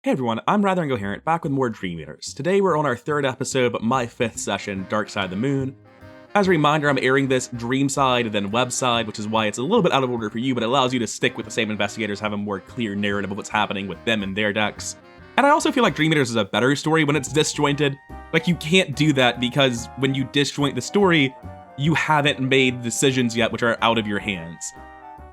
Hey everyone, I'm Rather Incoherent, back with more Dream Eaters. Today we're on our third episode, but my fifth session, Dark Side of the Moon. As a reminder, I'm airing this Dream Side, then Web Side, which is why it's a little bit out of order for you, but it allows you to stick with the same investigators, have a more clear narrative of what's happening with them and their decks. And I also feel like Dream Eaters is a better story when it's disjointed. Like, you can't do that because when you disjoint the story, you haven't made decisions yet which are out of your hands.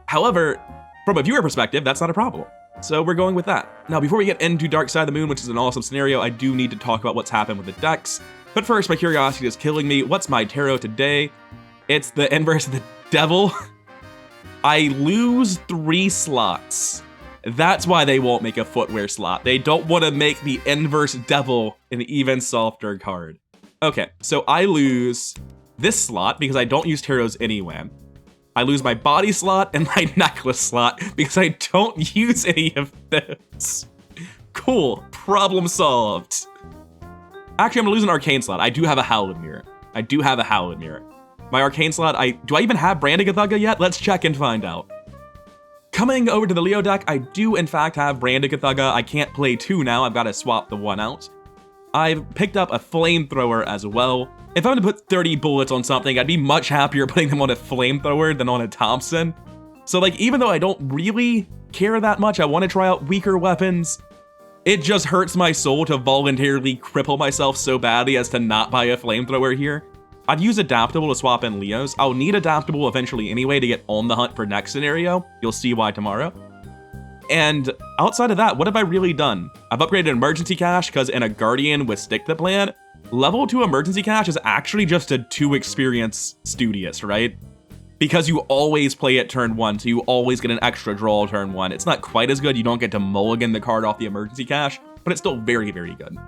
However, from a viewer perspective, that's not a problem. So we're going with that. Now, before we get into Dark Side of the Moon, which is an awesome scenario, I do need to talk about what's happened with the decks. But first, my curiosity is killing me. What's my tarot today? It's the inverse of the devil. I lose 3 slots. That's why they won't make a footwear slot. They don't want to make the inverse devil an even softer card. Okay, so I lose this slot because I don't use tarots anyway. I lose my body slot and my necklace slot because I don't use any of those. Cool, problem solved. Actually, I'm gonna lose an arcane slot. I do have a Howled Mirror. My arcane slot, do I even have Brandigathuga yet? Let's check and find out. Coming over to the Leo deck, I do in fact have Brandigathuga. I can't play 2 now, I've gotta swap the 1 out. I've picked up a flamethrower as well. If I'm gonna put 30 bullets on something, I'd be much happier putting them on a flamethrower than on a Thompson. So like, even though I don't really care that much, I wanna try out weaker weapons. It just hurts my soul to voluntarily cripple myself so badly as to not buy a flamethrower here. I'd use Adaptable to swap in Leos. I'll need Adaptable eventually anyway to get on the hunt for next scenario. You'll see why tomorrow. And outside of that, what have I really done? I've upgraded Emergency Cache because in a Guardian with Stick the Plan, level 2 Emergency Cache is actually just a 2 experience Studious, right? Because you always play it turn 1, so you always get an extra draw turn 1. It's not quite as good, you don't get to mulligan the card off the Emergency Cache, but it's still very, very good.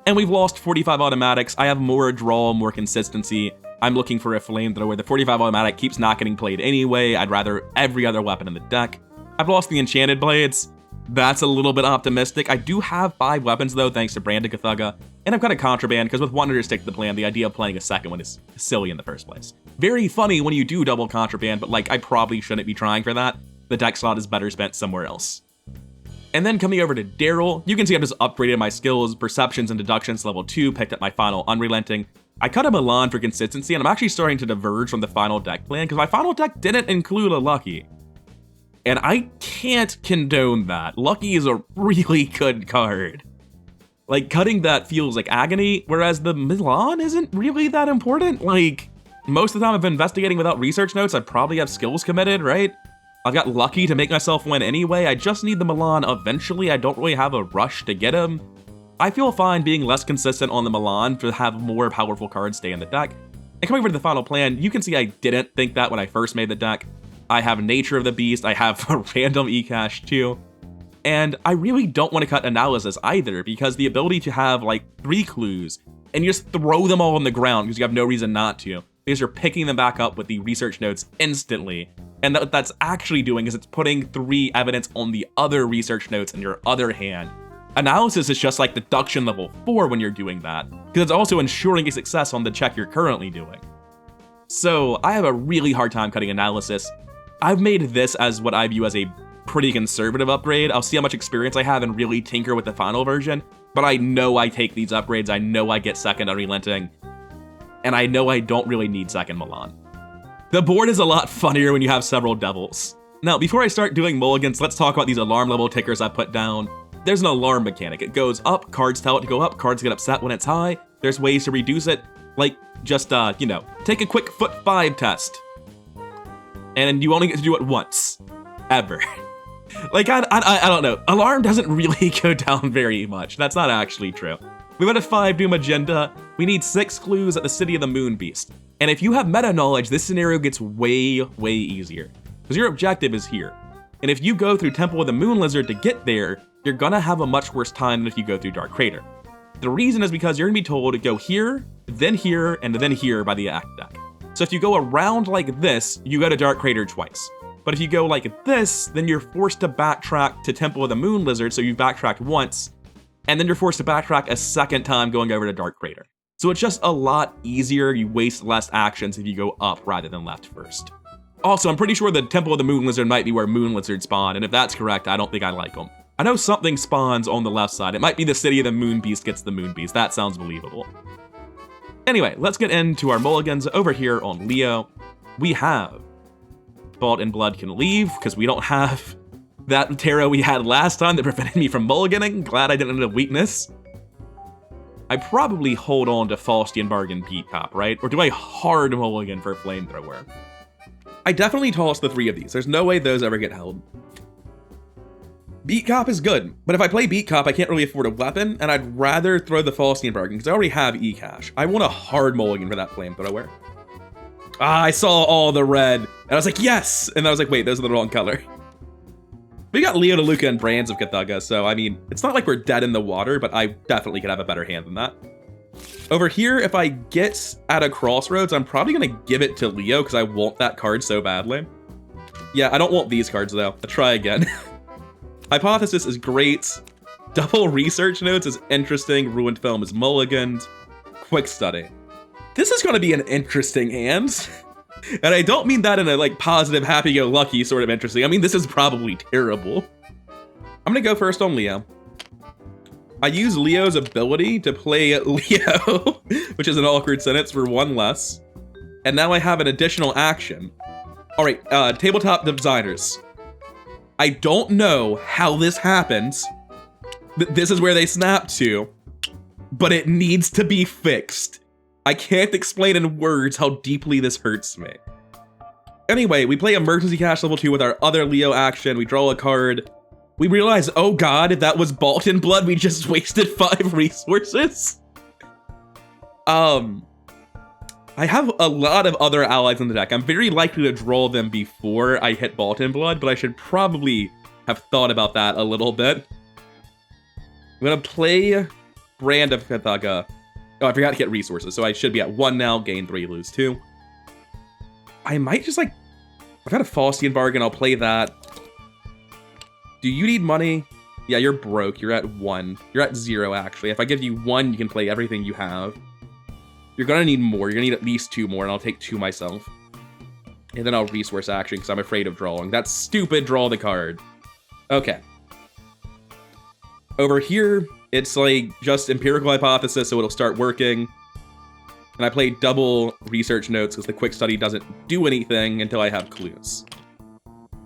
And we've lost 45 automatics. I have more draw, more consistency. I'm looking for a flamethrower. The 45 automatic keeps not getting played anyway. I'd rather every other weapon in the deck. I've lost the Enchanted Blades. That's a little bit optimistic. I do have 5 weapons though, thanks to Brandigathuga. And I've got a Contraband, because with 1 under Stick to the Plan, the idea of playing a second one is silly in the first place. Very funny when you do double Contraband, but like, I probably shouldn't be trying for that. The deck slot is better spent somewhere else. And then coming over to Darrel, you can see I've just upgraded my skills, Perceptions and Deductions level 2, picked up my final Unrelenting. I cut a Milan for consistency, and I'm actually starting to diverge from the final deck plan, because my final deck didn't include a Lucky. And I can't condone that. Lucky is a really good card. Like, cutting that feels like agony, whereas the Milan isn't really that important. Like, most of the time I've been investigating without research notes, I probably have skills committed, right? I've got Lucky to make myself win anyway, I just need the Milan eventually, I don't really have a rush to get him. I feel fine being less consistent on the Milan to have more powerful cards stay in the deck. And coming over to the final plan, you can see I didn't think that when I first made the deck. I have Nature of the Beast, I have a random E-Cache too. And I really don't want to cut Analysis either, because the ability to have like 3 clues, and you just throw them all on the ground because you have no reason not to, because you're picking them back up with the research notes instantly. And what that's actually doing is it's putting 3 evidence on the other research notes in your other hand. Analysis is just like deduction level 4 when you're doing that, because it's also ensuring a success on the check you're currently doing. So I have a really hard time cutting Analysis. I've made this as what I view as a pretty conservative upgrade. I'll see how much experience I have and really tinker with the final version, but I know I take these upgrades, I know I get second Unrelenting, and I know I don't really need second Milan. The board is a lot funnier when you have several devils. Now, before I start doing mulligans, let's talk about these alarm level tickers I put down. There's an alarm mechanic. It goes up, cards tell it to go up, cards get upset when it's high. There's ways to reduce it, like just, take a quick foot 5 test. And you only get to do it once. Ever. Like, I don't know. Alarm doesn't really go down very much. That's not actually true. We went to 5 Doom Agenda. We need 6 clues at the City of the Moon Beast. And if you have meta knowledge, this scenario gets way, way easier. Because your objective is here. And if you go through Temple of the Moon Lizard to get there, you're gonna have a much worse time than if you go through Dark Crater. The reason is because you're gonna be told to go here, and then here by the act deck. So if you go around like this, you go to Dark Crater twice. But if you go like this, then you're forced to backtrack to Temple of the Moon Lizard, so you've backtracked once, and then you're forced to backtrack a second time going over to Dark Crater. So it's just a lot easier, you waste less actions if you go up rather than left first. Also, I'm pretty sure the Temple of the Moon Lizard might be where Moon Lizards spawn, and if that's correct, I don't think I like them. I know something spawns on the left side. It might be the city of the Moon Beast gets the Moon Beast. That sounds believable. Anyway, let's get into our mulligans. Over here on Leo, we have Vault and Blood can leave, because we don't have that tarot we had last time that prevented me from mulliganing. Glad I didn't end a weakness. I probably hold on to Faustian Bargain Beat Cop, right? Or do I hard mulligan for Flamethrower? I definitely toss the 3 of these. There's no way those ever get held. Beat Cop is good, but if I play Beat Cop, I can't really afford a weapon, and I'd rather throw the Faustian Bargain, because I already have E-Cash. I want a hard mulligan for that Flamethrower. Ah, I saw all the red, and I was like, yes! And I was like, wait, those are the wrong color. We got Leo DeLuca and Brands of Cthugga, so I mean, it's not like we're dead in the water, but I definitely could have a better hand than that. Over here, if I get at a crossroads, I'm probably gonna give it to Leo, because I want that card so badly. Yeah, I don't want these cards, though. I'll try again. Hypothesis is great. Double Research Notes is interesting. Ruined Film is mulliganed. Quick Study. This is going to be an interesting hand. And I don't mean that in a like positive, happy-go-lucky sort of interesting. I mean, this is probably terrible. I'm going to go first on Leo. I use Leo's ability to play Leo, which is an awkward sentence, for 1 less. And now I have an additional action. All right, Tabletop Designers. I don't know how this happens. This is where they snap to, but it needs to be fixed. I can't explain in words how deeply this hurts me. Anyway, we play Emergency Cash level 2 with our other Leo action. We draw a card. We realize, oh god, that was Vault and Blood. We just wasted 5 resources. I have a lot of other allies in the deck. I'm very likely to draw them before I hit Vault and Blood, but I should probably have thought about that a little bit. I'm gonna play Brand of Cthugga. Oh, I forgot to get resources, so I should be at 1 now, gain 3, lose 2. I might just like... I've got a Faustian Bargain, I'll play that. Do you need money? Yeah, you're broke, you're at 1. You're at 0, actually. If I give you 1, you can play everything you have. You're gonna need more. You're gonna need at least 2 more, and I'll take 2 myself. And then I'll resource action, because I'm afraid of drawing. That's stupid, draw the card. Okay. Over here, it's like just empirical hypothesis, so it'll start working. And I play double research notes, because the quick study doesn't do anything until I have clues.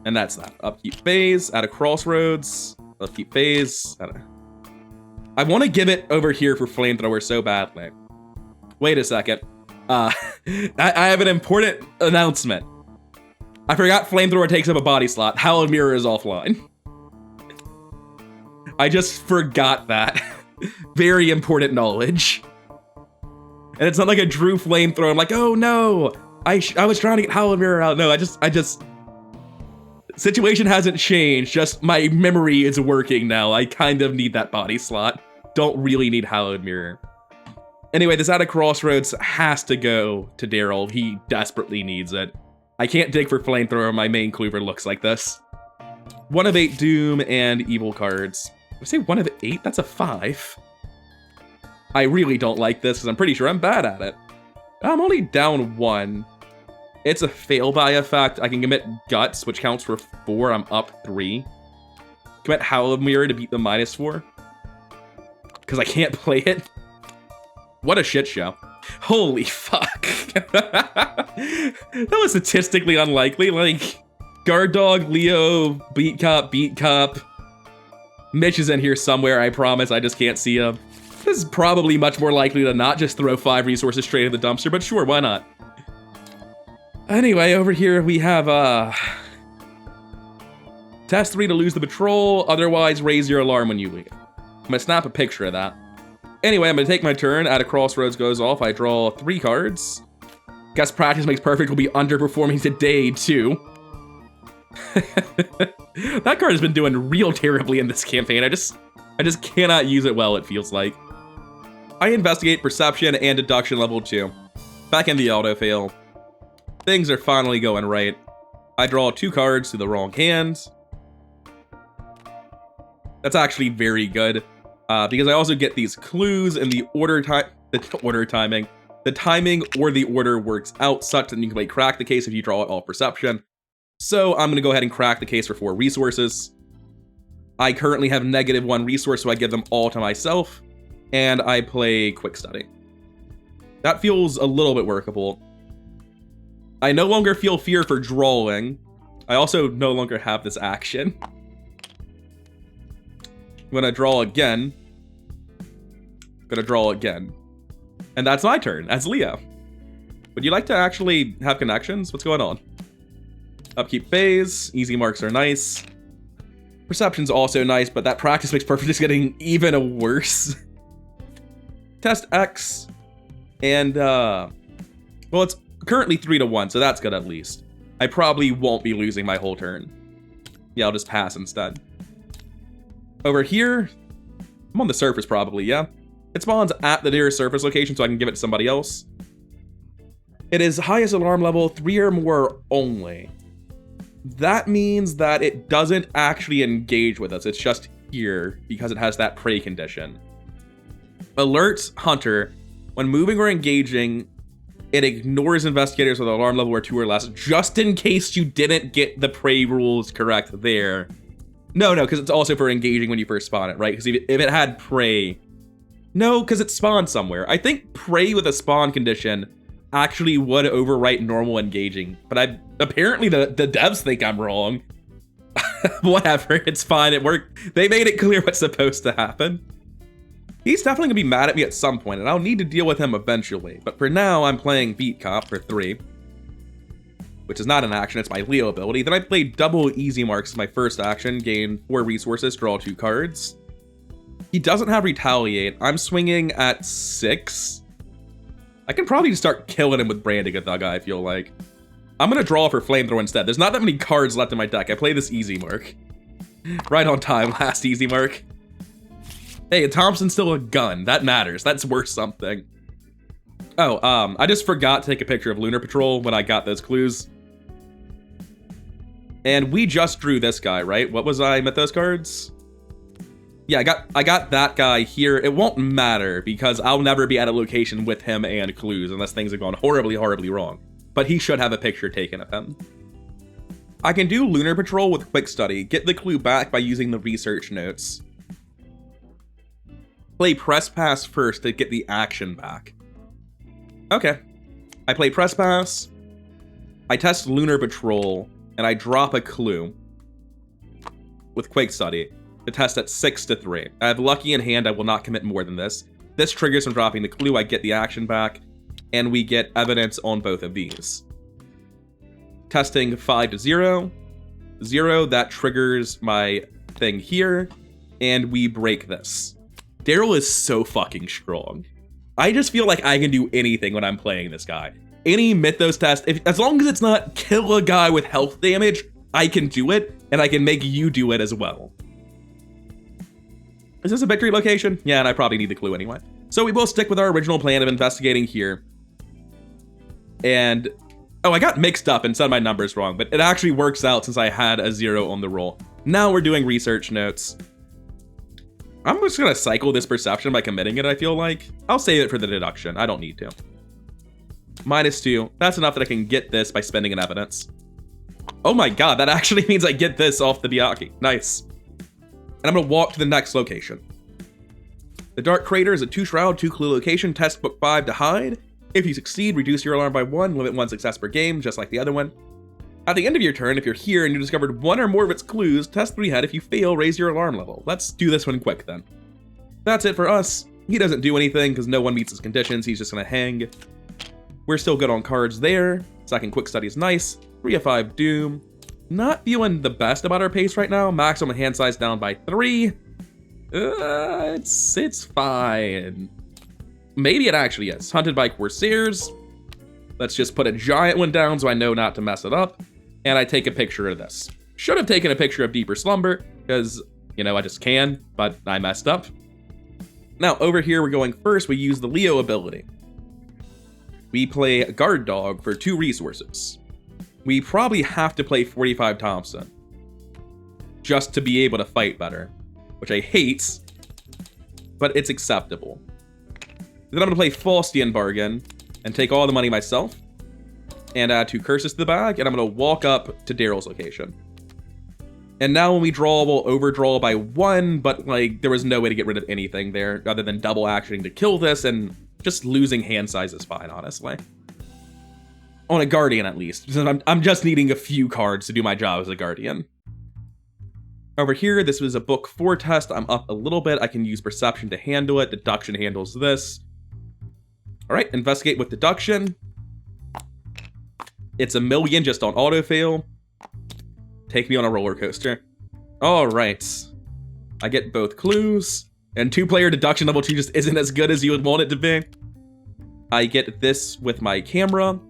And that's that. Upkeep phase, at a crossroads. Upkeep phase. I want to give it over here for Flamethrower so badly. Wait a second. I have an important announcement. I forgot Flamethrower takes up a body slot. Hallowed Mirror is offline. I just forgot that. Very important knowledge. And it's not like I drew Flamethrower. I'm like, oh no, I was trying to get Hallowed Mirror out. No, I just, situation hasn't changed. Just my memory is working now. I kind of need that body slot. Don't really need Hallowed Mirror. Anyway, this out of crossroads has to go to Darrel. He desperately needs it. I can't dig for Flamethrower. My main cleaver looks like this. 1 of 8 Doom and Evil cards. Did I say 1 of 8? That's a 5. I really don't like this, because I'm pretty sure I'm bad at it. I'm only down 1. It's a fail by effect. I can commit Guts, which counts for 4. I'm up 3. Commit Hallowed Mirror to beat the -4. Because I can't play it. What a shit show. Holy fuck. That was statistically unlikely. Like, Guard Dog, Leo, Beat Cop. Mitch is in here somewhere, I promise. I just can't see him. This is probably much more likely to not just throw 5 resources straight in the dumpster, but sure, why not? Anyway, over here we have, Test 3 to lose the patrol, otherwise raise your alarm when you leave. I'm gonna snap a picture of that. Anyway, I'm gonna take my turn. At a crossroads goes off. I draw 3 cards. Guess practice makes perfect will be underperforming today, too. That card has been doing real terribly in this campaign. I just cannot use it well, it feels like. I investigate perception and deduction level 2. Back in the auto-fail. Things are finally going right. I draw 2 cards to the wrong hand. That's actually very good. Because I also get these clues and the timing. The timing or the order works out such that you can crack the case if you draw it all perception. So I'm gonna go ahead and crack the case for 4 resources. I currently have -1 resource, so I give them all to myself, and I play Quick Study. That feels a little bit workable. I no longer feel fear for drawing. I also no longer have this action. I'm gonna draw again. Gonna draw again. And that's my turn, as Leo. Would you like to actually have connections? What's going on? Upkeep phase, easy marks are nice. Perception's also nice, but that practice makes perfect is getting even worse. Test X, and well, it's currently 3-1, so that's good at least. I probably won't be losing my whole turn. Yeah, I'll just pass instead. Over here, I'm on the surface probably, yeah? It spawns at the nearest surface location, so I can give it to somebody else. It is highest alarm level, 3 or more only. That means that it doesn't actually engage with us. It's just here because it has that prey condition. Alerts Hunter. When moving or engaging, it ignores investigators with an alarm level or 2 or less, just in case you didn't get the prey rules correct there. No, because it's also for engaging when you first spawn it, right? Because if it had prey... No, because it spawned somewhere. I think prey with a spawn condition actually would overwrite normal engaging, but apparently the devs think I'm wrong. Whatever, it's fine, it worked. They made it clear what's supposed to happen. He's definitely gonna be mad at me at some point, and I'll need to deal with him eventually, but for now, I'm playing Beat Cop for 3, which is not an action, it's my Leo ability. Then I played double easy marks, my first action, gain 4 resources, draw 2 cards. He doesn't have Retaliate. I'm swinging at 6. I can probably just start killing him with Branding a Thug, I feel like. I'm gonna draw for Flamethrower instead. There's not that many cards left in my deck. I play this easy mark. Right on time, last easy mark. Hey, Thompson's still a gun. That matters. That's worth something. Oh, I just forgot to take a picture of Lunar Patrol when I got those clues. And we just drew this guy, right? What was I, Mythos cards? Yeah, I got that guy here. It won't matter because I'll never be at a location with him and clues unless things have gone horribly, horribly wrong. But he should have a picture taken of him. I can do Lunar Patrol with Quick Study, get the clue back by using the research notes. Play Press Pass first to get the action back. Okay. I play Press Pass, I test Lunar Patrol, and I drop a clue with Quick Study. To test at 6-3. I have Lucky in hand, I will not commit more than this. This triggers from dropping the clue, I get the action back, and we get evidence on both of these. Testing 5-0. 0, that triggers my thing here, and we break this. Darrel is so fucking strong. I just feel like I can do anything when I'm playing this guy. Any Mythos test, as long as it's not kill a guy with health damage, I can do it, and I can make you do it as well. Is this a victory location? Yeah, and I probably need the clue anyway. So we will stick with our original plan of investigating here. And, oh, I got mixed up and said my numbers wrong, but it actually works out since I had a 0 on the roll. Now we're doing research notes. I'm just gonna cycle this perception by committing it, I feel like. I'll save it for the deduction, I don't need to. -2, that's enough that I can get this by spending an evidence. Oh my god, that actually means I get this off the Byakuya, nice. And I'm gonna walk to the next location. The Dark Crater is a 2-shroud, 2-clue location, test book 5 to hide. If you succeed, reduce your alarm by 1, limit 1 success per game, just like the other one. At the end of your turn, if you're here and you discovered 1 or more of its clues, test 3 head. If you fail, raise your alarm level. Let's do this one quick then. That's it for us. He doesn't do anything because no one meets his conditions, he's just gonna hang. We're still good on cards there. Second Quick Study is nice. 3 of 5 Doom. Not feeling the best about our pace right now. Maximum hand size down by 3. It's fine. Maybe it actually is. Hunted by Corsairs. Let's just put a giant one down so I know not to mess it up. And I take a picture of this. Should have taken a picture of Deeper Slumber, because, you know, I just can, but I messed up. Now, over here, we're going first. We use the Leo ability. We play Guard Dog for 2 resources. We probably have to play 45 Thompson just to be able to fight better, which I hate, but it's acceptable. Then I'm gonna play Faustian Bargain and take all the money myself and add 2 curses to the bag, and I'm gonna walk up to Darrel's location. And now when we draw, we'll overdraw by 1, but like there was no way to get rid of anything there other than double actioning to kill this, and just losing hand size is fine, honestly. On a Guardian, at least. I'm just needing a few cards to do my job as a Guardian. Over here, this was a book 4 test. I'm up a little bit. I can use Perception to handle it. Deduction handles this. All right, Investigate with Deduction. It's a million just on autofail. Take me on a roller coaster. All right. I get both clues. And 2-player Deduction level 2 just isn't as good as you would want it to be. I get this with my camera.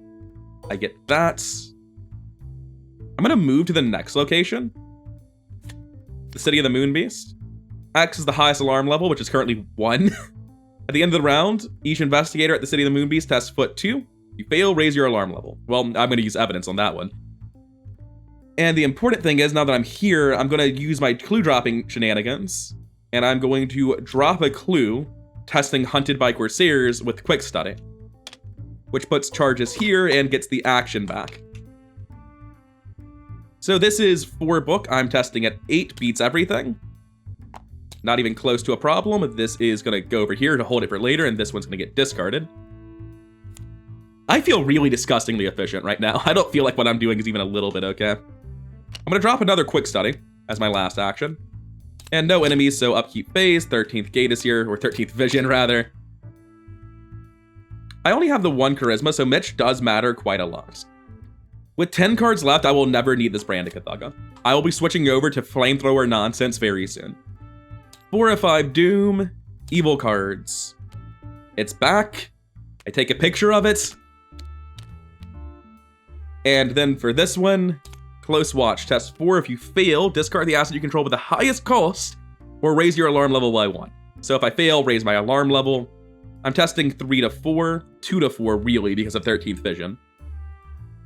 I get that. I'm gonna move to the next location. The City of the Moon Beast. X is the highest alarm level, which is currently 1. At the end of the round, each investigator at the City of the Moon Beast tests foot 2. You fail, raise your alarm level. Well, I'm gonna use evidence on that one. And the important thing is, now that I'm here, I'm gonna use my clue dropping shenanigans, and I'm going to drop a clue testing Hunted by Corsairs with Quick Study, which puts charges here and gets the action back. So this is 4 book. I'm testing at 8, beats everything. Not even close to a problem. This is gonna go over here to hold it for later, and this one's gonna get discarded. I feel really disgustingly efficient right now. I don't feel like what I'm doing is even a little bit okay. I'm gonna drop another Quick Study as my last action. And no enemies, so upkeep phase. 13th gate is here, or 13th vision rather. I only have the 1 charisma, so Mitch does matter quite a lot. With 10 cards left, I will never need this Brandicathaga. I will be switching over to Flamethrower nonsense very soon. 4 of 5 Doom, evil cards. It's back. I take a picture of it. And then for this one, Close Watch. Test 4. If you fail, discard the asset you control with the highest cost, or raise your alarm level by 1. So if I fail, raise my alarm level. I'm testing 3 to 4, 2 to 4 really because of 13th vision.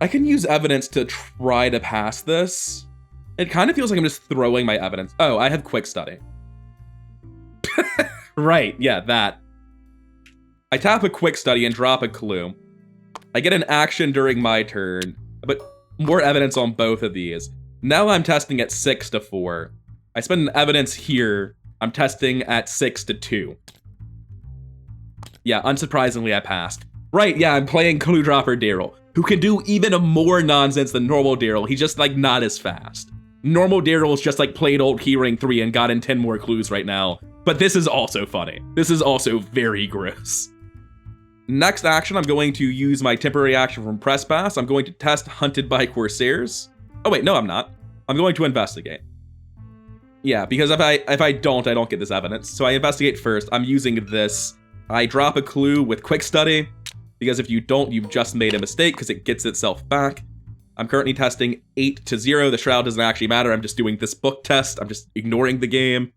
I can use evidence to try to pass this. It kind of feels like I'm just throwing my evidence. Oh, I have Quick Study. Right, yeah, that. I tap a Quick Study and drop a clue. I get an action during my turn, but more evidence on both of these. Now I'm testing at 6 to 4. I spend an evidence here. I'm testing at 6 to 2. Yeah, unsurprisingly, I passed. Right, yeah, I'm playing Clue Dropper Darrel, who can do even more nonsense than normal Darrel. He's just, like, not as fast. Normal Darrel's just, like, played old Keyring 3 and got in 10 more clues right now. But this is also funny. This is also very gross. Next action, I'm going to use my temporary action from Press Pass. I'm going to test Hunted by Corsairs. Oh wait, no I'm not. I'm going to investigate. Yeah, because if I don't get this evidence. So I investigate first. I'm using this. I drop a clue with Quick Study, because if you don't, you've just made a mistake because it gets itself back. I'm currently testing 8 to 0. The Shroud doesn't actually matter. I'm just doing this book test. I'm just ignoring the game.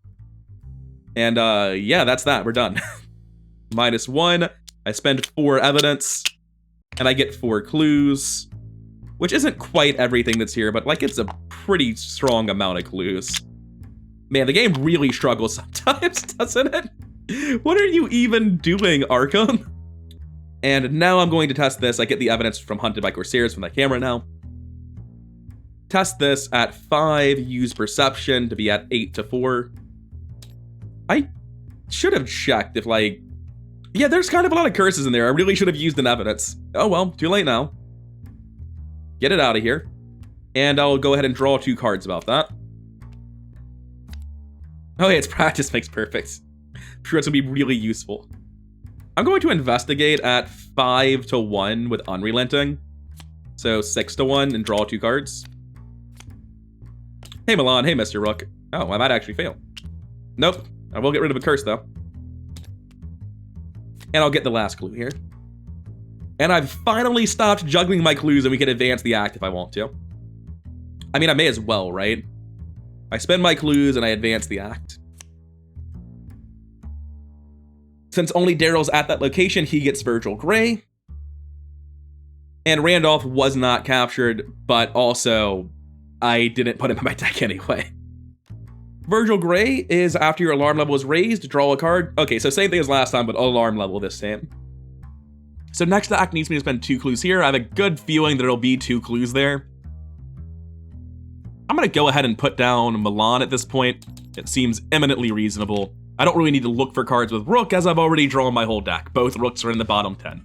And yeah, that's that. We're done. -1. I spend 4 evidence, and I get 4 clues, which isn't quite everything that's here, but like it's a pretty strong amount of clues. Man, the game really struggles sometimes, doesn't it? What are you even doing, Arkham? And now I'm going to test this. I get the evidence from Hunted by Corsairs from my camera now. Test this at 5, use Perception to be at 8 to 4. I should have checked if, like... Yeah, there's kind of a lot of curses in there. I really should have used an evidence. Oh well, too late now. Get it out of here. And I'll go ahead and draw 2 cards about that. Oh yeah, it's practice makes perfect. I'm sure it's gonna be really useful. I'm going to investigate at 5 to 1 with Unrelenting. So 6 to 1 and draw 2 cards. Hey Milan, hey Mr. Rook. Oh, I might actually fail. Nope, I will get rid of a curse though. And I'll get the last clue here. And I've finally stopped juggling my clues and we can advance the act if I want to. I mean, I may as well, right? I spend my clues and I advance the act. Since only Darrel's at that location, he gets Virgil Gray. And Randolph was not captured, but also I didn't put him in my deck anyway. Virgil Gray is after your alarm level is raised, draw a card. Okay, so same thing as last time, but alarm level this time. So next the act needs me to spend 2 clues here. I have a good feeling that it'll be 2 clues there. I'm gonna go ahead and put down Milan at this point. It seems eminently reasonable. I don't really need to look for cards with Rook, as I've already drawn my whole deck. Both Rooks are in the bottom 10.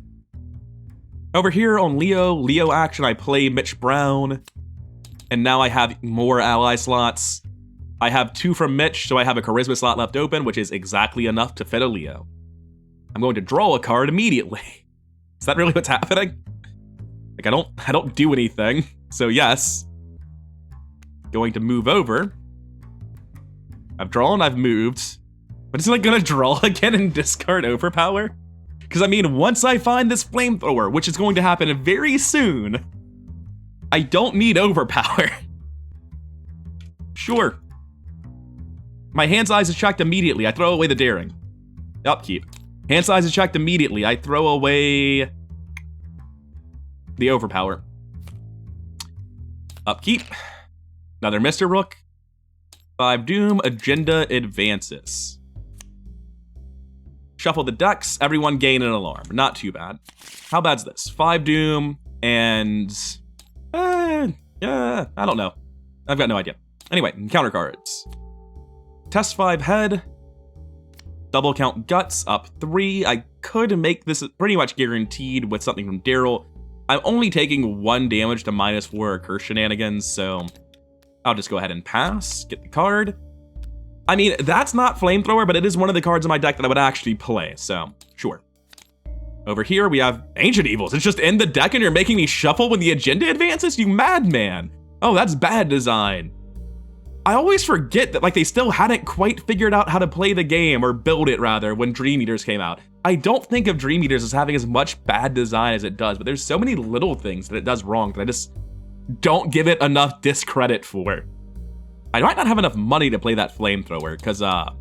Over here on Leo action, I play Mitch Brown, and now I have more ally slots. I have 2 from Mitch, so I have a Charisma slot left open, which is exactly enough to fit a Leo. I'm going to draw a card immediately. Is that really what's happening? Like, I don't do anything, so yes. Going to move over. I've drawn, I've moved. But is it like gonna draw again and discard Overpower? Because I mean, once I find this Flamethrower, which is going to happen very soon, I don't need Overpower. Sure. My hand size is checked immediately. I throw away the Daring. Upkeep. Hand size is checked immediately. I throw away the Overpower. Upkeep. Another Mr. Rook. 5 Doom. Agenda advances. Shuffle the decks. Everyone gain an alarm. Not too bad. How bad's this? 5 Doom and... I don't know. I've got no idea. Anyway, counter cards. Test 5 head. Double count guts up 3. I could make this pretty much guaranteed with something from Darrel. I'm only taking 1 damage to -4 curse shenanigans, so I'll just go ahead and pass. Get the card. I mean, that's not Flamethrower, but it is one of the cards in my deck that I would actually play, so sure. Over here, we have Ancient Evils. It's just in the deck and you're making me shuffle when the agenda advances? You madman. Oh, that's bad design. I always forget that, like, they still hadn't quite figured out how to play the game, or build it rather, when Dream Eaters came out. I don't think of Dream Eaters as having as much bad design as it does, but there's so many little things that it does wrong that I just don't give it enough discredit for. I might not have enough money to play that Flamethrower, because I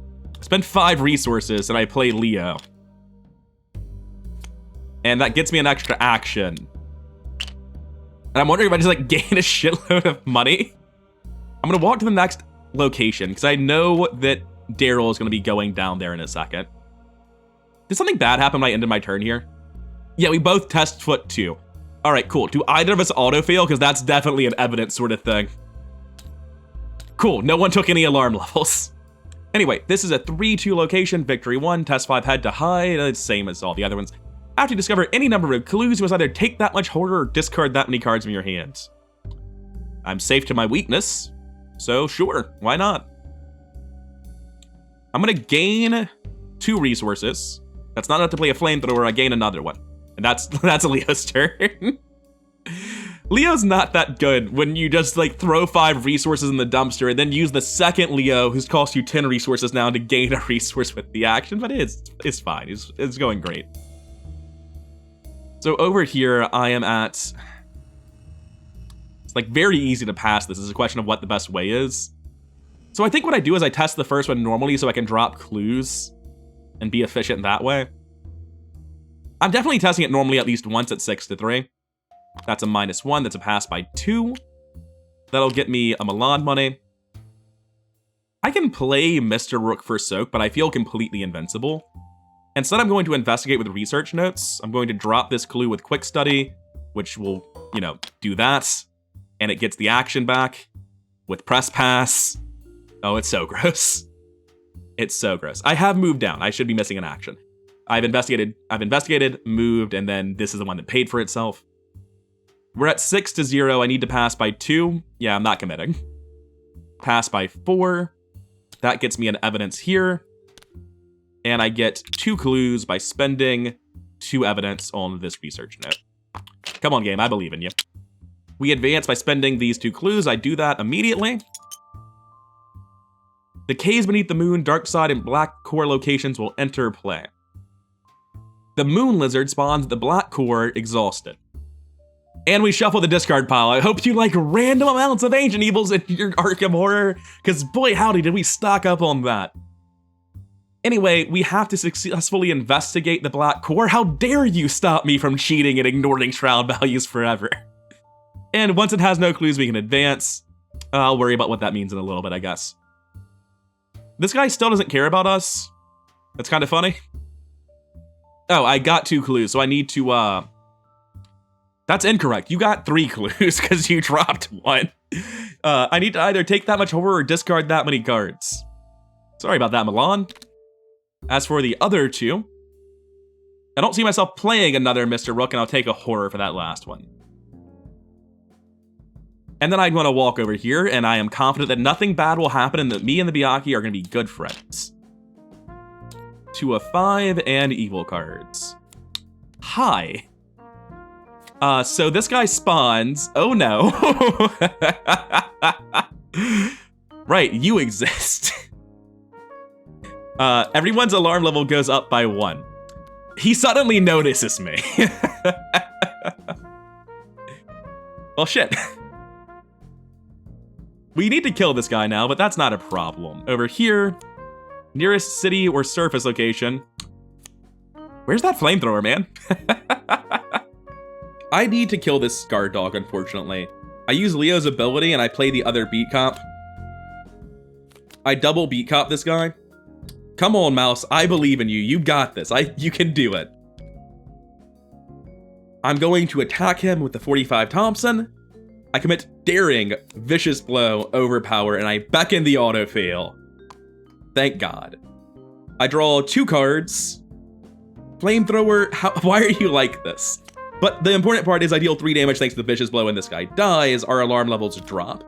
spent 5 resources and I play Leo. And that gets me an extra action. And I'm wondering if I just, like, gain a shitload of money. I'm gonna walk to the next location, because I know that Darrel is gonna be going down there in a second. Did something bad happen when I ended my turn here? Yeah, we both test foot 2. All right, cool. Do either of us auto-fail? Because that's definitely an evidence sort of thing. Cool, no one took any alarm levels. Anyway, this is a 3-2 location, victory 1, test 5 head to hide, it's same as all the other ones. After you discover any number of clues, you must either take that much horror or discard that many cards from your hands. I'm safe to my weakness, so sure, why not? I'm gonna gain 2 resources. That's not enough to play a Flamethrower, I gain another one. And that's Leo's turn. Leo's not that good when you just, like, throw 5 resources in the dumpster and then use the second Leo, who's cost you 10 resources now, to gain a resource with the action, but it's fine. It's going great. So over here, I am at... It's, like, very easy to pass this. It's a question of what the best way is. So I think what I do is I test the first one normally so I can drop clues and be efficient that way. I'm definitely testing it normally at least once at 6-3. That's a -1, that's a pass by 2. That'll get me a Milan money. I can play Mr. Rook for Soak, but I feel completely invincible. Instead, I'm going to investigate with research notes. I'm going to drop this clue with Quick Study, which will, you know, do that. And it gets the action back with Press Pass. Oh, it's so gross. It's so gross. I have moved down. I should be missing an action. I've investigated, moved, and then this is the one that paid for itself. We're at 6-0. I need to pass by 2. Yeah, I'm not committing. Pass by 4. That gets me an evidence here. And I get 2 clues by spending 2 evidence on this research note. Come on, game. I believe in you. We advance by spending these 2 clues. I do that immediately. The caves beneath the moon, dark side, and black core locations will enter play. The moon lizard spawns at the black core, exhausted. And we shuffle the discard pile. I hope you like random amounts of Ancient Evils in your Arkham Horror, because boy howdy did we stock up on that. Anyway, we have to successfully investigate the black core. How dare you stop me from cheating and ignoring shroud values forever? And once it has no clues, we can advance. I'll worry about what that means in a little bit, I guess. This guy still doesn't care about us. That's kind of funny. Oh, I got 2 clues, so I need to, That's incorrect. You got 3 clues, because you dropped 1. I need to either take that much horror or discard that many cards. Sorry about that, Milan. As for the other two, I don't see myself playing another Mr. Rook, and I'll take a horror for that last one. And then I'd want to walk over here, and I am confident that nothing bad will happen and that me and the Byakhee are going to be good friends. 2 of 5 and evil cards. Hi. So this guy spawns. Oh no. Right, you exist. Everyone's alarm level goes up by 1. He suddenly notices me. Well, shit. We need to kill this guy now, but that's not a problem. Over here, nearest city or surface location. Where's that flamethrower, man? I need to kill this guard dog, unfortunately. I use Leo's ability and I play the other beat cop. I double beat cop this guy. Come on, Mouse. I believe in you. You got this. You can do it. I'm going to attack him with the 45 Thompson. I commit Daring, Vicious Blow, Overpower, and I beckon the autofail. Thank God. I draw 2 cards. Flamethrower, why are you like this? But the important part is I deal 3 damage thanks to the Vicious Blow, and this guy dies. Our alarm levels drop.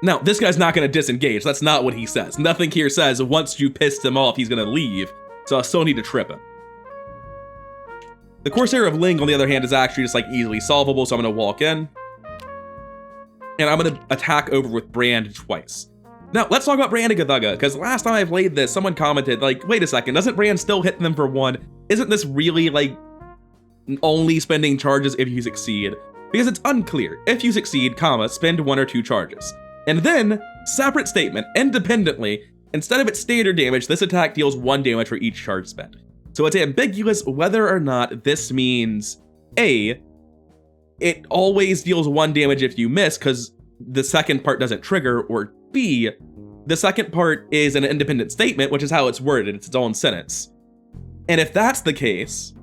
Now, this guy's not going to disengage. That's not what he says. Nothing here says once you pissed him off, he's going to leave. So I still need to trip him. The Corsair of Ling, on the other hand, is actually just like easily solvable. So I'm going to walk in. And I'm going to attack over with Brand twice. Now, let's talk about Brand and Gathaga, because last time I played this, someone commented, like, wait a second, doesn't Brand still hit them for 1? Isn't this really, like, only spending charges if you succeed? Because it's unclear. If you succeed, comma, spend 1 or 2 charges. And then, separate statement, independently, instead of its standard damage, this attack deals 1 damage for each charge spent. So it's ambiguous whether or not this means, A, it always deals 1 damage if you miss, because the second part doesn't trigger, or B, the second part is an independent statement, which is how it's worded. It's its own sentence. And if that's the case,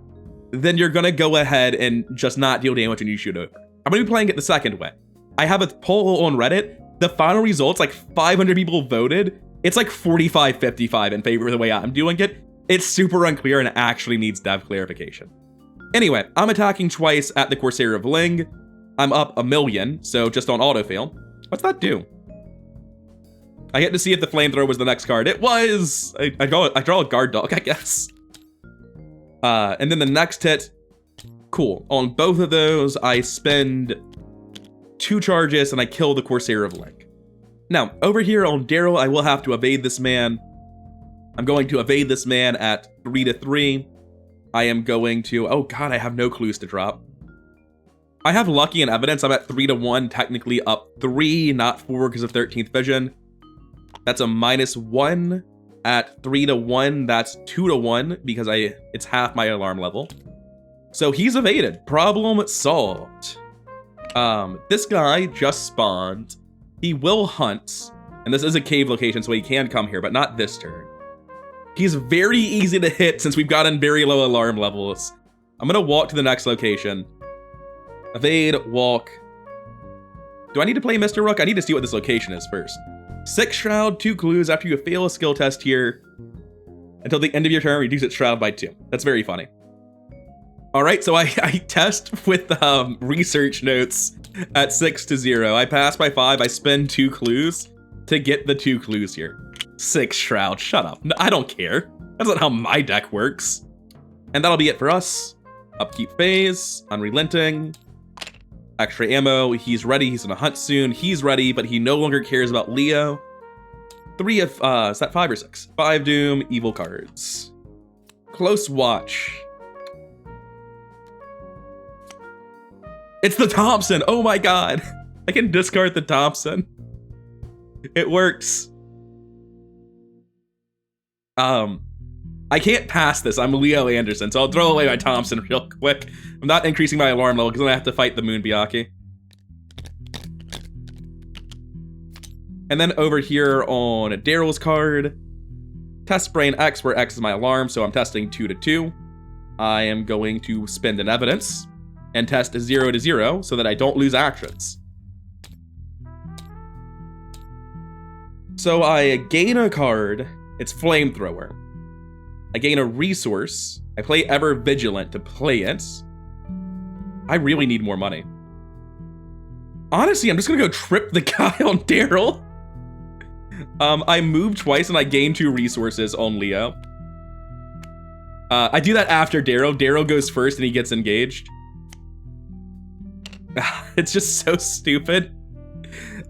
then you're gonna go ahead and just not deal damage when you shoot over. I'm gonna be playing it the second way. I have a poll on Reddit. The final results, like 500 people voted. It's like 45-55 in favor of the way I'm doing it. It's super unclear and actually needs dev clarification. Anyway, I'm attacking twice at the Corsair of Ling. I'm up 1,000,000, so just on autofail. What's that do? I get to see if the flamethrower was the next card. It was! I draw a guard dog, I guess. And then the next hit, cool. On both of those, I spend 2 charges and I kill the Corsair of Ling. Now, over here on Darrel, I will have to evade this man. I'm going to evade this man at 3 to 3. I am going to, oh god, I have no clues to drop. I have lucky and evidence. I'm at 3 to 1, technically up 3, not 4 because of 13th vision. That's a -1. At 3 to 1, that's 2 to 1 because it's half my alarm level. So he's evaded. Problem solved. This guy just spawned. He will hunt, and this is a cave location, so he can come here, but not this turn. He's very easy to hit since we've gotten very low alarm levels. I'm gonna walk to the next location. Evade, walk. Do I need to play Mr. Rook? I need to see what this location is first. 6 Shroud, 2 clues. After you fail a skill test here, until the end of your turn, reduce its Shroud by 2. That's very funny. Alright, so I test with research notes at 6 to 0. I pass by 5, I spend 2 clues to get the 2 clues here. 6 Shroud, shut up. No, I don't care. That's not how my deck works. And that'll be it for us. Upkeep phase, Unrelenting. Extra ammo, he's ready, he's gonna hunt soon. He's ready, but he no longer cares about Leo. 3 of, is that 5 or 6? 5 Doom, evil cards. Close watch. It's the Thompson, oh my god. I can discard the Thompson. It works. I can't pass this. I'm Leo Anderson, so I'll throw away my Thompson real quick. I'm not increasing my alarm level because I'm gonna have to fight the Moon Byakhee. And then over here on Darrel's card, test Brain X, where X is my alarm, so I'm testing 2 to 2. I am going to spend an evidence. and test 0 to 0 so that I don't lose actions. So I gain a card, it's Flamethrower. I gain a resource, I play Ever Vigilant to play it. I really need more money. Honestly, I'm just gonna go trip the guy on Darrel. I move twice and I gain 2 resources on Leo. I do that after Darrel. Darrel goes first and he gets engaged. It's just so stupid.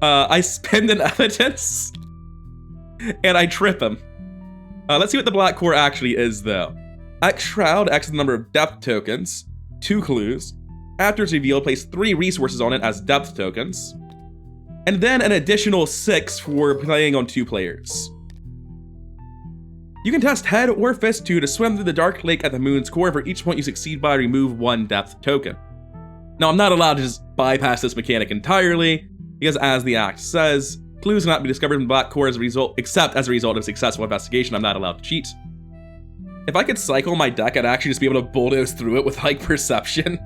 I spend an evidence and I trip him. Let's see what the Black Core actually is, though. X Shroud, X is the number of depth tokens, 2 clues. After it's revealed, place 3 resources on it as depth tokens, and then an additional 6 for playing on 2 players. You can test Head or Fist 2 to swim through the Dark Lake at the Moon's core. For each point you succeed by, remove 1 depth token. Now, I'm not allowed to just bypass this mechanic entirely, because as the Act says, clues cannot be discovered in the Black Core except as a result of successful investigation. I'm not allowed to cheat. If I could cycle my deck, I'd actually just be able to bulldoze through it with, like, perception.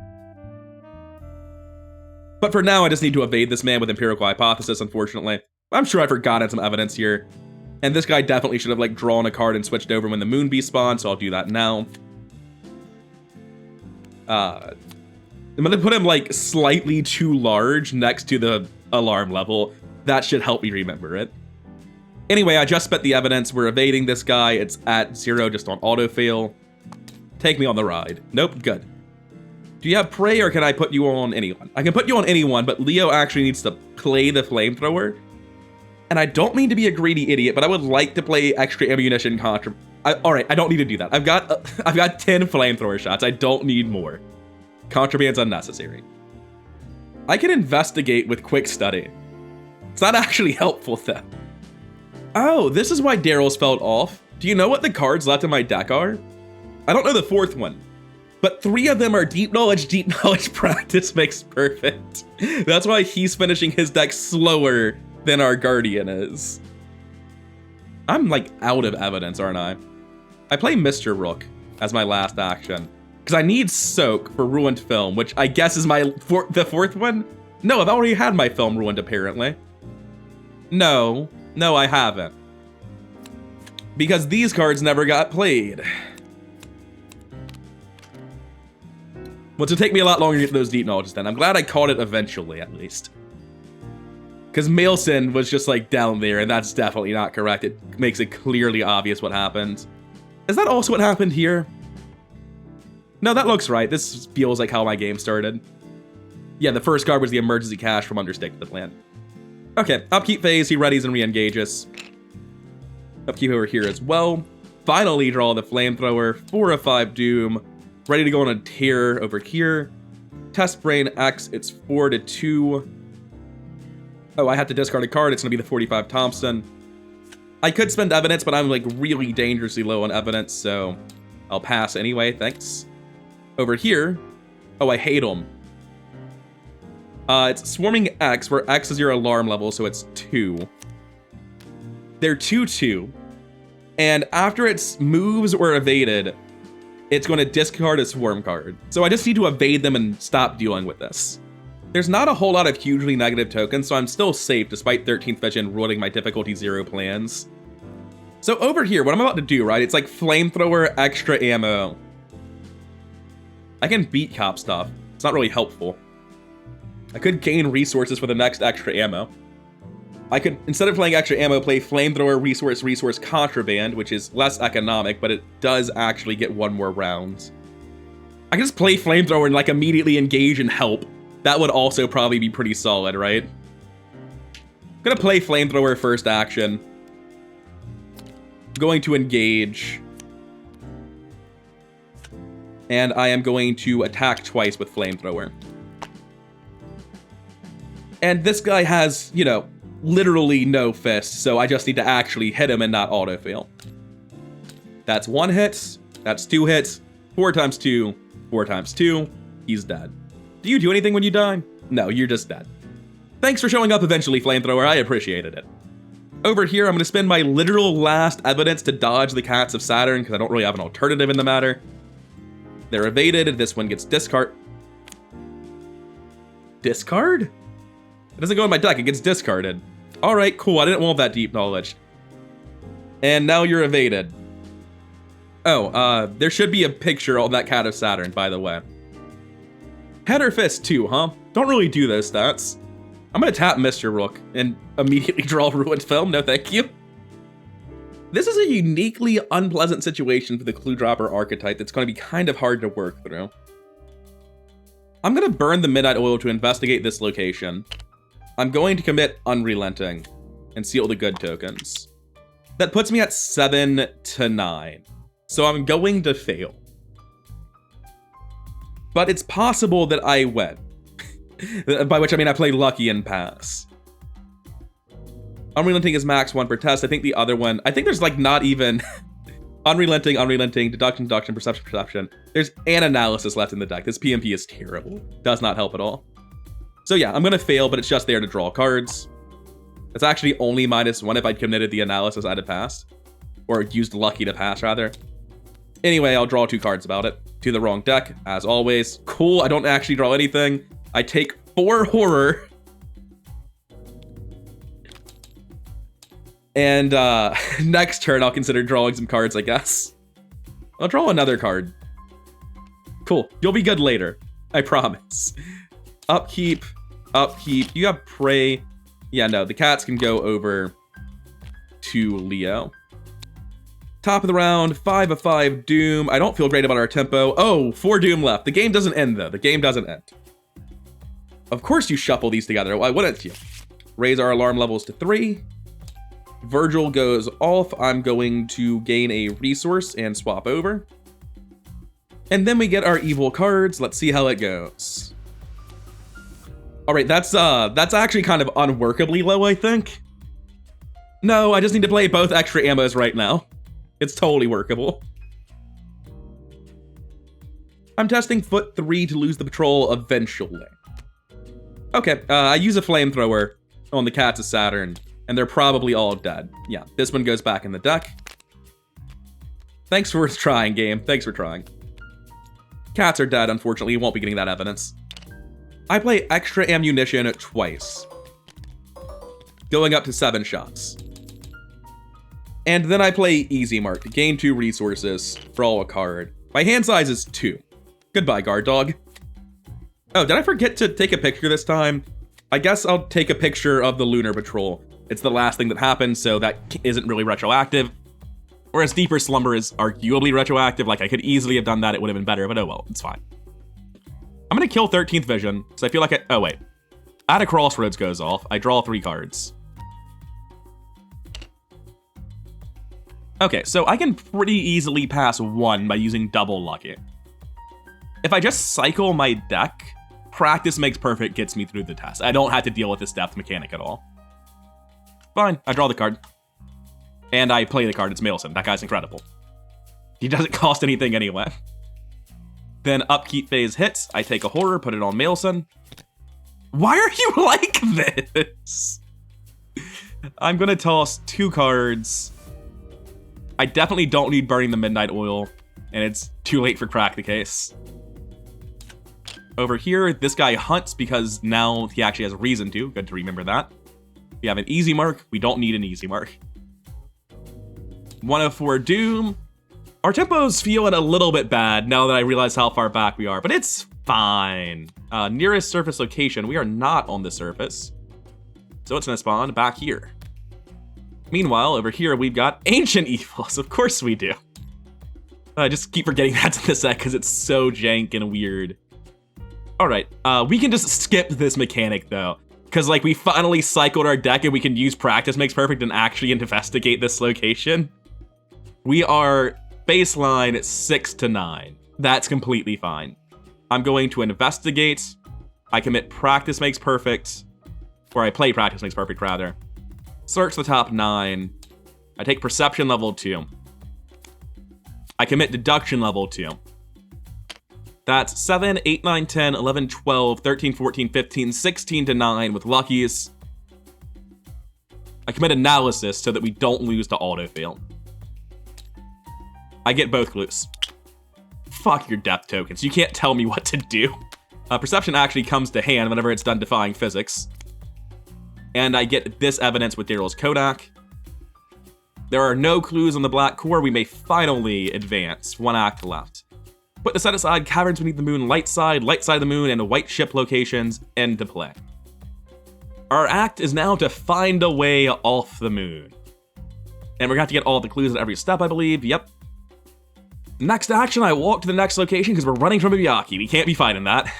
But for now, I just need to evade this man with Empirical Hypothesis, unfortunately. I'm sure I've forgotten some evidence here. And this guy definitely should have, like, drawn a card and switched over when the Moon Beast spawned, so I'll do that now. I'm gonna put him, like, slightly too large next to the alarm level. That should help me remember it. Anyway, I just spent the evidence. We're evading this guy. It's at 0 just on autofail. Take me on the ride. Nope, good. Do you have Prey or can I put you on anyone? I can put you on anyone, but Leo actually needs to play the Flamethrower. And I don't mean to be a greedy idiot, but I would like to play extra ammunition contra. Alright, I don't need to do that. I've got 10 Flamethrower shots. I don't need more. Contraband's unnecessary. I can investigate with Quick Study. It's not actually helpful though. Oh, this is why Darrel's felt off. Do you know what the cards left in my deck are? I don't know the 4th one, but 3 of them are Deep Knowledge Practice makes perfect. That's why he's finishing his deck slower than our Guardian is. I'm like out of evidence, aren't I? I play Mr. Rook as my last action, because I need Soak for Ruined Film, which I guess is the 4th one? No, I've already had my film ruined, apparently. No, I haven't. Because these cards never got played. Well, it'll take me a lot longer to get those deep knowledges then. I'm glad I caught it eventually, at least. Because Maelson was just, like, down there, and that's definitely not correct. It makes it clearly obvious what happened. Is that also what happened here? No, that looks right. This feels like how my game started. Yeah, the first card was the emergency cash from Understake to the Plan. Okay, upkeep phase, he readies and re-engages. Upkeep over here as well. Finally draw the Flamethrower, 4 of 5 Doom. Ready to go on a tear over here. Test Brain X, it's 4 to 2. Oh, I have to discard a card, it's gonna be the 45 Thompson. I could spend evidence, but I'm like really dangerously low on evidence, so I'll pass anyway, thanks. Over here, oh, I hate them. It's Swarming X, where X is your alarm level, so it's 2. They're 2/2, and after its moves or evaded, it's going to discard a Swarm card. So I just need to evade them and stop dealing with this. There's not a whole lot of hugely negative tokens, so I'm still safe despite 13th Vision ruining my difficulty 0 plans. So over here, what I'm about to do, right, it's like Flamethrower, extra ammo. I can beat cop stuff. It's not really helpful. I could gain resources for the next extra ammo. I could, instead of playing extra ammo, play Flamethrower, resource, Contraband, which is less economic, but it does actually get 1 more round. I can just play Flamethrower and like immediately engage and help. That would also probably be pretty solid, right? I'm gonna play Flamethrower first action. I'm going to engage. And I am going to attack twice with Flamethrower. And this guy has, you know, literally no fist, so I just need to actually hit him and not auto-fail. That's 1 hit, that's 2 hits, 4 times 2, 4 times 2, he's dead. Do you do anything when you die? No, you're just dead. Thanks for showing up eventually, Flamethrower, I appreciated it. Over here, I'm going to spend my literal last evidence to dodge the Cats of Saturn, because I don't really have an alternative in the matter. They're evaded, this one gets discard. Discard? It doesn't go in my deck, it gets discarded. Alright, cool, I didn't want that deep knowledge. And now you're evaded. Oh, there should be a picture on that Cat of Saturn, by the way. Head or fist too, huh? Don't really do those stats. I'm gonna tap Mr. Rook and immediately draw Ruined Film, no thank you. This is a uniquely unpleasant situation for the Clue Dropper archetype that's gonna be kind of hard to work through. I'm gonna burn the Midnight Oil to investigate this location. I'm going to commit Unrelenting and seal the good tokens. That puts me at 7 to 9. So I'm going to fail. But it's possible that I win. By which I mean I play lucky and pass. Unrelenting is max 1 per test. I think the other one, I think there's like not even Unrelenting, Deduction, Perception. There's an analysis left in the deck. This PMP is terrible. Does not help at all. So yeah, I'm gonna fail, but it's just there to draw cards. It's actually only -1 if I'd committed the analysis I'd have passed. Or used lucky to pass, rather. Anyway, I'll draw 2 cards about it. To the wrong deck, as always. Cool, I don't actually draw anything. I take 4 horror. And next turn, I'll consider drawing some cards, I guess. I'll draw another card. Cool, you'll be good later. I promise. Upkeep, upkeep. You have Prey. Yeah, no, the cats can go over to Leo. Top of the round, 5 of 5 Doom. I don't feel great about our tempo. Oh, 4 Doom left. The game doesn't end, though. The game doesn't end. Of course you shuffle these together. Why wouldn't you? Raise our alarm levels to 3. Virgil goes off. I'm going to gain a resource and swap over. And then we get our evil cards. Let's see how it goes. All right, that's actually kind of unworkably low, I think. No, I just need to play both extra ammos right now. It's totally workable. I'm testing foot 3 to lose the patrol eventually. Okay, I use a flamethrower on the Cats of Saturn, and they're probably all dead. Yeah, this one goes back in the deck. Thanks for trying, game. Thanks for trying. Cats are dead, unfortunately. You won't be getting that evidence. I play extra ammunition twice, going up to 7 shots. And then I play Easy Mark to gain 2 resources, draw a card. My hand size is 2. Goodbye, guard dog. Oh, did I forget to take a picture this time? I guess I'll take a picture of the Lunar Patrol. It's the last thing that happened, so that isn't really retroactive. Whereas Deeper Slumber is arguably retroactive. Like, I could easily have done that, it would have been better, but oh well, it's fine. I'm gonna kill 13th Vision, so I feel like oh wait. At a Crossroads goes off, I draw 3 cards. Okay, so I can pretty easily pass 1 by using double lucky. If I just cycle my deck, Practice Makes Perfect gets me through the test. I don't have to deal with this depth mechanic at all. Fine, I draw the card. And I play the card, it's Maelson. That guy's incredible. He doesn't cost anything anyway. Then Upkeep phase hits, I take a horror, put it on Maelson. Why are you like this? I'm gonna toss 2 cards. I definitely don't need Burning the Midnight Oil, and it's too late for Crack the Case. Over here, this guy hunts because now he actually has a reason to. Good to remember that. We have an Easy Mark. We don't need an Easy Mark. 1 of 4 Doom. Our tempo's feeling a little bit bad now that I realize how far back we are, but it's fine. Nearest surface location. We are not on the surface. So it's gonna spawn back here. Meanwhile, over here, we've got Ancient Evils. Of course we do. I just keep forgetting that's in the set because it's so jank and weird. All right, we can just skip this mechanic though, because like we finally cycled our deck and we can use Practice Makes Perfect and actually investigate this location. We are baseline 6 to 9. That's completely fine. I'm going to investigate. I commit Practice Makes Perfect, or I play Practice Makes Perfect rather. Search the top 9. I take Perception level 2. I commit Deduction level 2. That's 7, 8, 9, 10, 11, 12, 13, 14, 15, 16 to 9 with luckies. I commit Analysis so that we don't lose to autofill. I get both clues. Fuck your depth tokens. You can't tell me what to do. Perception actually comes to hand whenever it's done defying physics. And I get this evidence with Darrel's Kodak. There are no clues on the black core. We may finally advance. 1 act left. Put the set aside, caverns beneath the moon, light side of the moon, and the white ship locations into play. Our act is now to find a way off the moon. And we're going to have to get all the clues at every step, I believe. Yep. Next action, I walk to the next location because we're running from Ibiyaki. We can't be fighting that.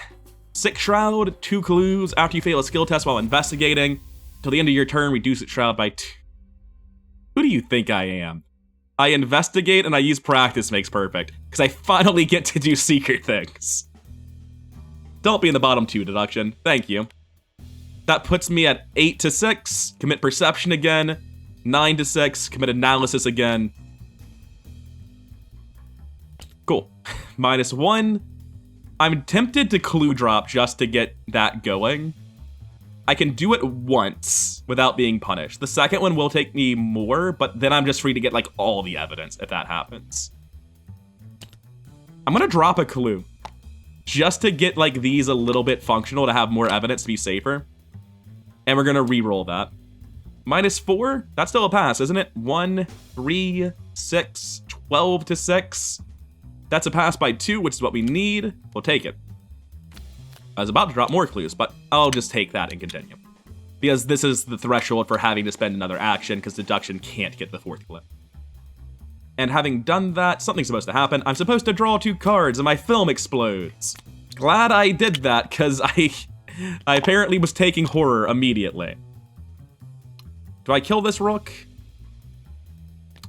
6 shroud, 2 clues. After you fail a skill test while investigating, till the end of your turn, reduce its shroud by 2. Who do you think I am? I investigate and I use practice makes perfect, because I finally get to do secret things. Don't be in the bottom 2 deduction. Thank you. That puts me at 8 to 6. Commit perception again. 9 to 6. Commit analysis again. Cool. -1. I'm tempted to clue drop just to get that going. I can do it once without being punished. The second one will take me more, but then I'm just free to get, like, all the evidence if that happens. I'm gonna drop a clue. Just to get, like, these a little bit functional to have more evidence to be safer. And we're gonna re-roll that. -4? That's still a pass, isn't it? 1, 3, 6, 12 to 6. That's a pass by 2, which is what we need. We'll take it. I was about to drop more clues, but I'll just take that and continue. Because this is the threshold for having to spend another action, because deduction can't get the 4th clip. And having done that, something's supposed to happen. I'm supposed to draw 2 cards, and my film explodes. Glad I did that, because I apparently was taking horror immediately. Do I kill this rook?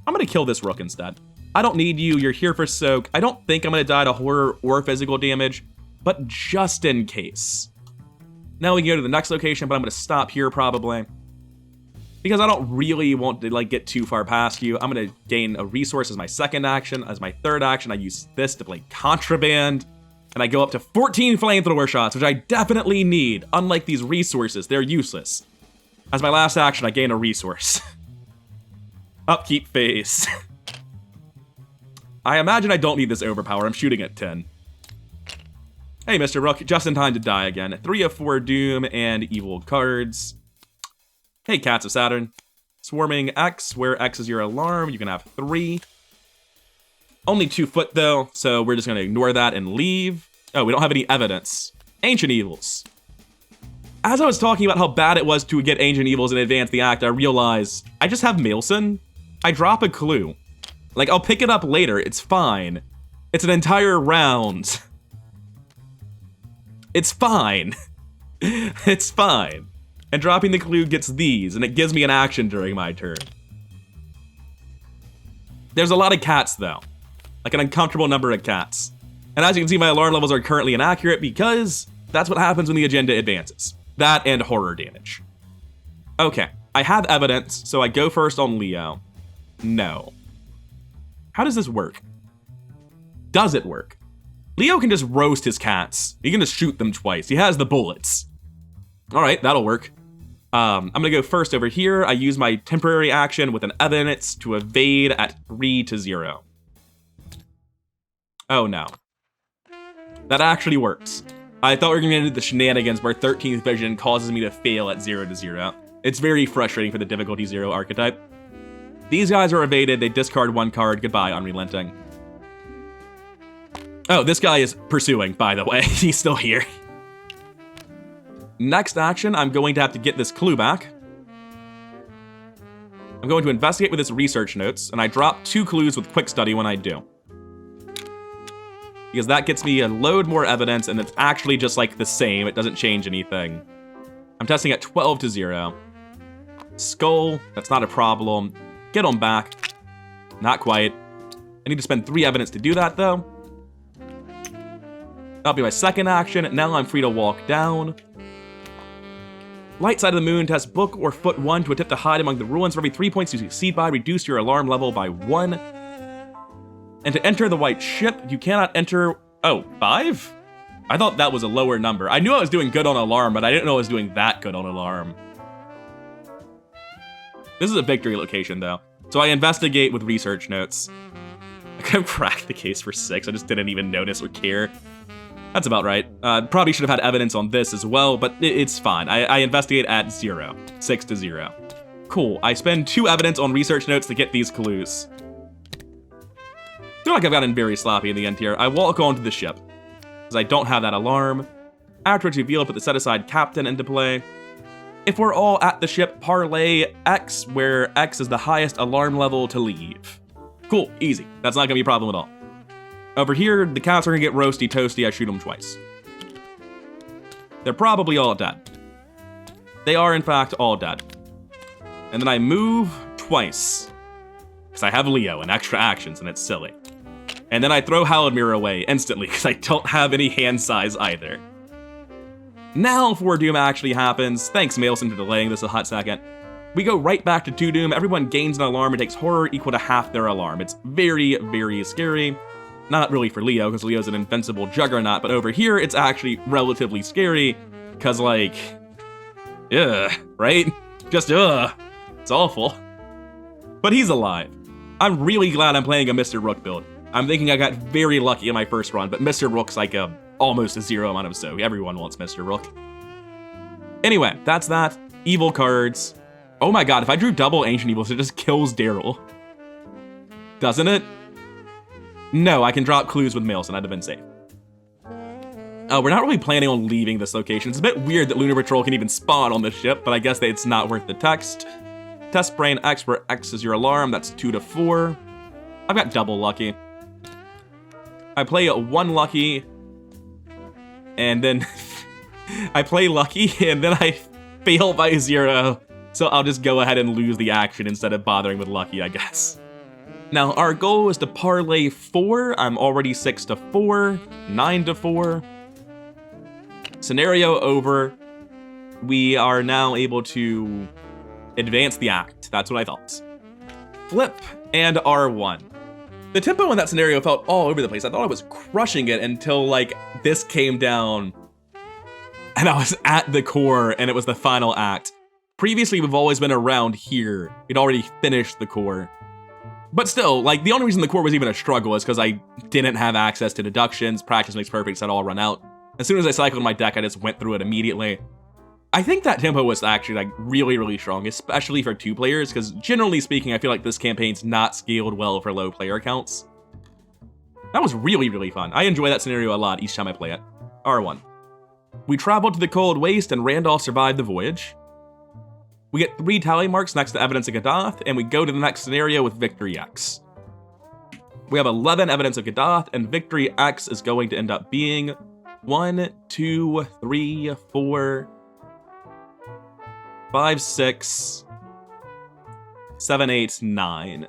I'm gonna kill this rook instead. I don't need you, you're here for soak. I don't think I'm gonna die to horror or physical damage, but just in case. Now we can go to the next location, but I'm gonna stop here probably. Because I don't really want to, like, get too far past you. I'm gonna gain a resource as my second action. As my third action, I use this to play contraband. And I go up to 14 flamethrower shots, which I definitely need. Unlike these resources, they're useless. As my last action, I gain a resource. Upkeep phase. I imagine I don't need this overpower. I'm shooting at 10. Hey, Mr. Rook, just in time to die again. 3 of 4 Doom and Evil cards. Hey, Cats of Saturn. Swarming X, where X is your alarm. You can have 3. Only 2 foot, though, so we're just going to ignore that and leave. Oh, we don't have any evidence. Ancient Evils. As I was talking about how bad it was to get Ancient Evils and advance the act, I realized I just have Maelson. I drop a clue. Like, I'll pick it up later. It's fine. It's an entire round. It's fine. It's fine. And dropping the clue gets these, and it gives me an action during my turn. There's a lot of cats, though. Like an uncomfortable number of cats. And as you can see, my alarm levels are currently inaccurate because that's what happens when the agenda advances. That and horror damage. Okay, I have evidence, so I go first on Leo. No. How does this work? Does it work? Leo can just roast his cats. He can just shoot them twice. He has the bullets. All right, that'll work. I'm gonna go first over here. I use my temporary action with an evidence to evade at 3 to 0. Oh no. That actually works. I thought we were gonna do the shenanigans where 13th vision causes me to fail at 0 to 0. It's very frustrating for the difficulty 0 archetype. These guys are evaded, they discard 1 card, goodbye, Unrelenting. Oh, this guy is pursuing, by the way. He's still here. Next action, I'm going to have to get this clue back. I'm going to investigate with his research notes, and I drop 2 clues with quick study when I do. Because that gets me a load more evidence, and it's actually just like the same. It doesn't change anything. I'm testing at 12 to 0. Skull, that's not a problem. Get him back. Not quite. I need to spend 3 evidence to do that, though. That'll be my second action. Now I'm free to walk down. Light side of the moon, test book or foot 1 to attempt to hide among the ruins. For every 3 points you succeed by, reduce your alarm level by 1. And to enter the white ship, you cannot enter... Oh, 5? I thought that was a lower number. I knew I was doing good on alarm, but I didn't know I was doing that good on alarm. This is a victory location, though. So I investigate with research notes. I could have cracked the case for 6. I just didn't even notice or care. That's about right. Probably should have had evidence on this as well, but it's fine. I investigate at 0. 6 to 0. Cool. I spend 2 evidence on research notes to get these clues. I feel like I've gotten very sloppy in the end here. I walk onto the ship, because I don't have that alarm. Afterwards, reveal, put the set-aside captain into play. If we're all at the ship, parlay X, where X is the highest alarm level to leave. Cool, easy. That's not gonna be a problem at all. Over here, the cats are gonna get roasty toasty. I shoot them twice. They're probably all dead. They are, in fact, all dead. And then I move twice, because I have Leo and extra actions, and it's silly. And then I throw Haladmir away instantly, because I don't have any hand size either. Now, before Doom actually happens, thanks Maelson for delaying this a hot second, we go right back to 2 Doom. Everyone gains an alarm and takes horror equal to half their alarm. It's very, very scary. Not really for Leo, because Leo's an invincible juggernaut, but over here, it's actually relatively scary, because, like, ugh, right? Just, ugh. It's awful. But he's alive. I'm really glad I'm playing a Mr. Rook build. I'm thinking I got very lucky in my first run, but Mr. Rook's like almost a 0 amount of so. Everyone wants Mr. Rook. Anyway, that's that. Evil cards. Oh my god, if I drew double Ancient Evils, it just kills Darrel. Doesn't it? No, I can drop clues with Maelson. I'd have been safe. We're not really planning on leaving this location. It's a bit weird that Lunar Patrol can even spawn on this ship, but I guess that it's not worth the text. Test Brain X, where X is your alarm. That's 2 to 4. I've got double lucky. I play 1 lucky, and then I play lucky, and then I fail by 0. So I'll just go ahead and lose the action instead of bothering with lucky, I guess. Now, our goal is to parlay 4. I'm already 6 to 4, 9 to 4. Scenario over. We are now able to advance the act. That's what I thought. Flip and R1. The tempo in that scenario felt all over the place. I thought I was crushing it until, like, this came down and I was at the core and it was the final act. Previously, we've always been around here. We'd already finished the core. But still, like, the only reason the core was even a struggle is because I didn't have access to deductions. Practice makes perfect, so I'd all run out. As soon as I cycled my deck, I just went through it immediately. I think that tempo was actually, like, really, really strong, especially for 2 players, because generally speaking, I feel like this campaign's not scaled well for low player counts. That was really, really fun. I enjoy that scenario a lot each time I play it. R1. We traveled to the Cold Waste, and Randolph survived the voyage. We get 3 tally marks next to Evidence of Gaddath, and we go to the next scenario with Victory X. We have 11 Evidence of Gaddath, and Victory X is going to end up being 1, 2, 3, 4, 5, 6, 7, 8, 9. I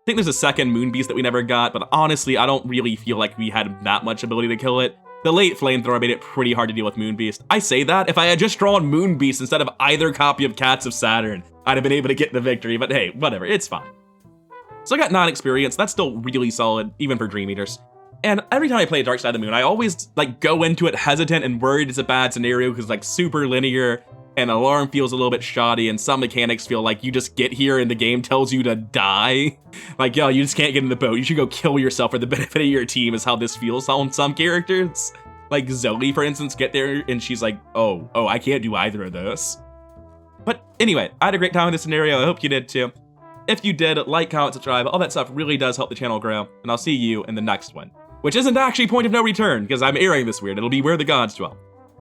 think there's a second Moon Beast that we never got, but honestly, I don't really feel like we had that much ability to kill it. The late Flamethrower made it pretty hard to deal with Moon Beast. I say that, if I had just drawn Moon Beast instead of either copy of Cats of Saturn, I'd have been able to get the victory, but hey, whatever, it's fine. So I got 9 experience, that's still really solid, even for Dream Eaters. And every time I play Dark Side of the Moon, I always, like, go into it hesitant and worried it's a bad scenario because, like, super linear, and alarm feels a little bit shoddy, and some mechanics feel like you just get here and the game tells you to die. Like, yo, you just can't get in the boat. You should go kill yourself for the benefit of your team is how this feels on some characters. Like Zoe, for instance, get there and she's like, oh, I can't do either of those. But anyway, I had a great time with this scenario. I hope you did too. If you did, like, comment, subscribe. All that stuff really does help the channel grow, and I'll see you in the next one. Which isn't actually Point of No Return, because I'm airing this weird. It'll be Where the Gods Dwell.